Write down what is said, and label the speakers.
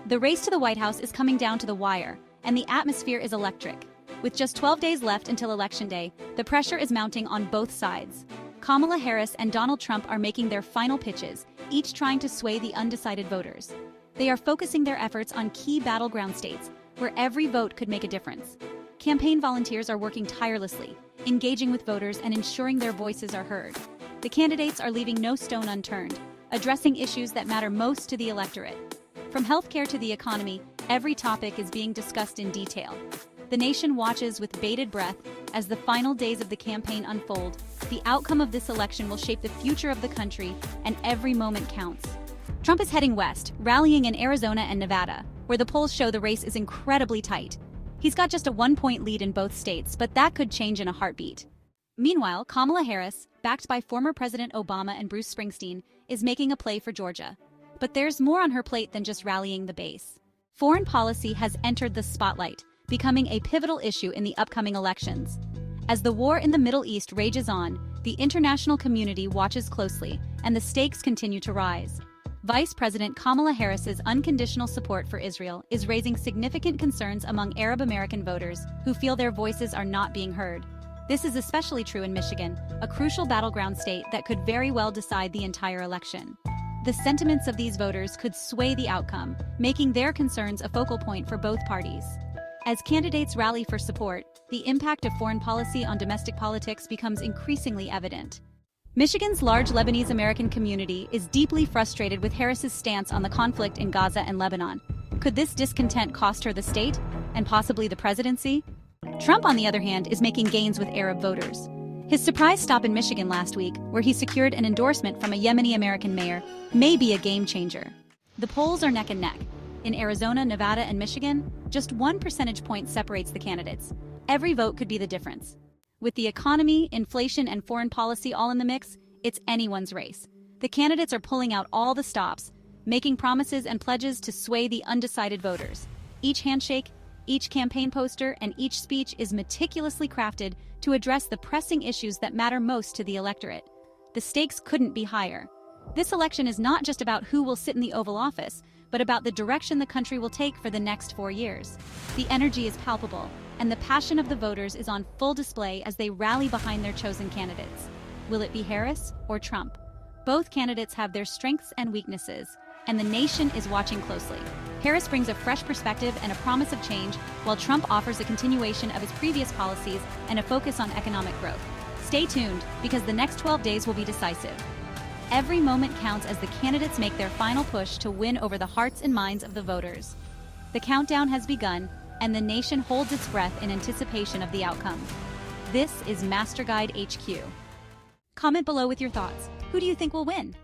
Speaker 1: The race to the White House is coming down to the wire, and the atmosphere is electric. With just 12 days left until Election Day, the pressure is mounting on both sides. Kamala Harris and Donald Trump are making their final pitches, each trying to sway the undecided voters. They are focusing their efforts on key battleground states, where every vote could make a difference. Campaign volunteers are working tirelessly, engaging with voters and ensuring their voices are heard. The candidates are leaving no stone unturned, addressing issues that matter most to the electorate. From healthcare to the economy, every topic is being discussed in detail. The nation watches with bated breath as the final days of the campaign unfold. The outcome of this election will shape the future of the country, and every moment counts. Trump is heading west, rallying in Arizona and Nevada, where the polls show the race is incredibly tight. He's got just a 1-point lead in both states, but that could change in a heartbeat. Meanwhile, Kamala Harris, backed by former President Obama and Bruce Springsteen, is making a play for Georgia. But there's more on her plate than just rallying the base. Foreign policy has entered the spotlight, becoming a pivotal issue in the upcoming elections. As the war in the Middle East rages on, the international community watches closely, and the stakes continue to rise. Vice President Kamala Harris's unconditional support for Israel is raising significant concerns among Arab American voters who feel their voices are not being heard. This is especially true in Michigan, a crucial battleground state that could very well decide the entire election. The sentiments of these voters could sway the outcome, making their concerns a focal point for both parties. As candidates rally for support, the impact of foreign policy on domestic politics becomes increasingly evident. Michigan's large Lebanese American community is deeply frustrated with Harris's stance on the conflict in Gaza and Lebanon. Could this discontent cost her the state, and possibly the presidency? Trump, on the other hand, is making gains with Arab voters. His surprise stop in Michigan last week, where he secured an endorsement from a Yemeni-American mayor, may be a game-changer. The polls are neck and neck. In Arizona, Nevada, and Michigan, just 1 percentage point separates the candidates. Every vote could be the difference. With the economy, inflation, and foreign policy all in the mix, it's anyone's race. The candidates are pulling out all the stops, making promises and pledges to sway the undecided voters. Each handshake, each campaign poster, and each speech is meticulously crafted to address the pressing issues that matter most to the electorate. The stakes couldn't be higher. This election is not just about who will sit in the Oval Office, but about the direction the country will take for the next 4 years. The energy is palpable, and the passion of the voters is on full display as they rally behind their chosen candidates. Will it be Harris or Trump? Both candidates have their strengths and weaknesses, and the nation is watching closely. Harris brings a fresh perspective and a promise of change, while Trump offers a continuation of his previous policies and a focus on economic growth. Stay tuned, because the next 12 days will be decisive. Every moment counts as the candidates make their final push to win over the hearts and minds of the voters. The countdown has begun, and the nation holds its breath in anticipation of the outcome. This is Master Guide HQ. Comment below with your thoughts. Who do you think will win?